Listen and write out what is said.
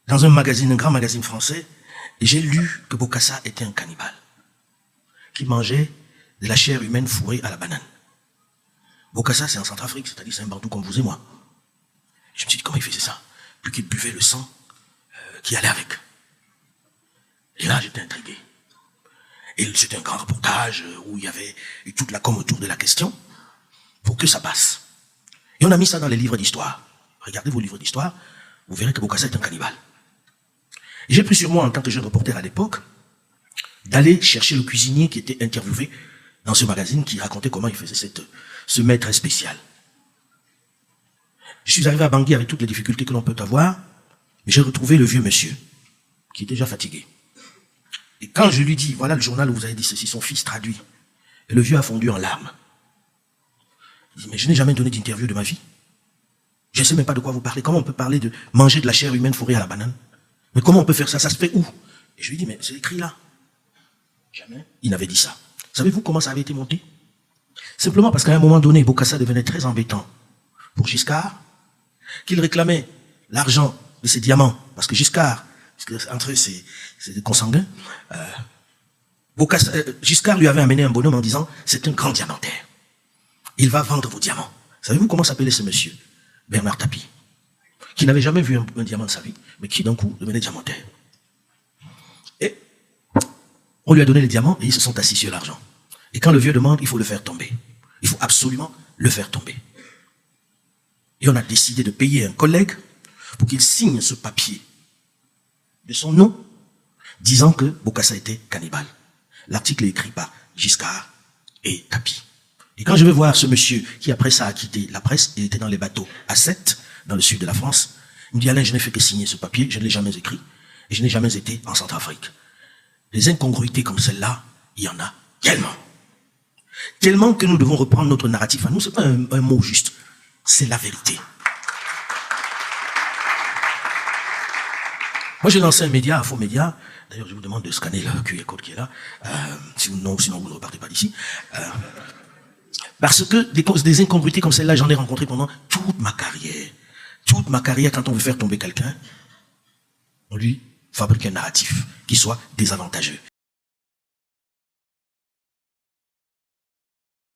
dans un magazine, un grand magazine français, et j'ai lu que Bokassa était un cannibale, qui mangeait de la chair humaine fourrée à la banane. Bokassa, c'est en Centrafrique, c'est-à-dire c'est un bantou comme vous et moi. Je me suis dit, comment il faisait ça? Puis qu'il buvait le sang qui allait avec. Et là, j'étais intrigué. Et c'était un grand reportage où il y avait toute la com autour de la question pour que ça passe. Et on a mis ça dans les livres d'histoire. Regardez vos livres d'histoire, vous verrez que Bokassa est un cannibale. Et j'ai pris sur moi, en tant que jeune reporter à l'époque, d'aller chercher le cuisinier qui était interviewé dans ce magazine, qui racontait comment il faisait ce maître spécial. Je suis arrivé à Bangui avec toutes les difficultés que l'on peut avoir, mais j'ai retrouvé le vieux monsieur, qui est déjà fatigué. Et quand je lui dis, voilà le journal où vous avez dit ceci, son fils traduit, et le vieux a fondu en larmes. Il dit, mais je n'ai jamais donné d'interview de ma vie. Je ne sais même pas de quoi vous parlez. Comment on peut parler de manger de la chair humaine fourrée à la banane? Mais comment on peut faire ça? Ça se fait où? Et je lui dis, mais c'est écrit là. Jamais il n'avait dit ça. Savez-vous comment ça avait été monté? Simplement parce qu'à un moment donné, Bokassa devenait très embêtant pour Giscard, qu'il réclamait l'argent de ses diamants, parce que Giscard, entre eux c'est des consanguins, Giscard lui avait amené un bonhomme en disant, c'est un grand diamantaire. Il va vendre vos diamants. Savez-vous comment s'appelait ce monsieur? Bernard Tapie, qui n'avait jamais vu un diamant de sa vie, mais qui d'un coup devenait diamantaire. Et on lui a donné les diamants et ils se sont assis sur l'argent. Et quand le vieux demande, il faut le faire tomber. Il faut absolument le faire tomber. Et on a décidé de payer un collègue pour qu'il signe ce papier de son nom, disant que Bokassa était cannibale. L'article est écrit par Giscard et Tapie. Et quand je vais voir ce monsieur qui après ça a quitté la presse, il était dans les bateaux à Sète, dans le sud de la France, il me dit, Alain, je n'ai fait que signer ce papier, je ne l'ai jamais écrit, et je n'ai jamais été en Centrafrique. Des incongruités comme celle-là, il y en a tellement. Tellement que nous devons reprendre notre narratif à nous, c'est pas un mot juste, c'est la vérité. Moi j'ai lancé un média, un faux média, d'ailleurs je vous demande de scanner le QR code qui est là, sinon vous ne repartez pas d'ici. Parce que des incongruités comme celle-là, j'en ai rencontré pendant toute ma carrière. Toute ma carrière, quand on veut faire tomber quelqu'un, on lui fabrique un narratif qui soit désavantageux.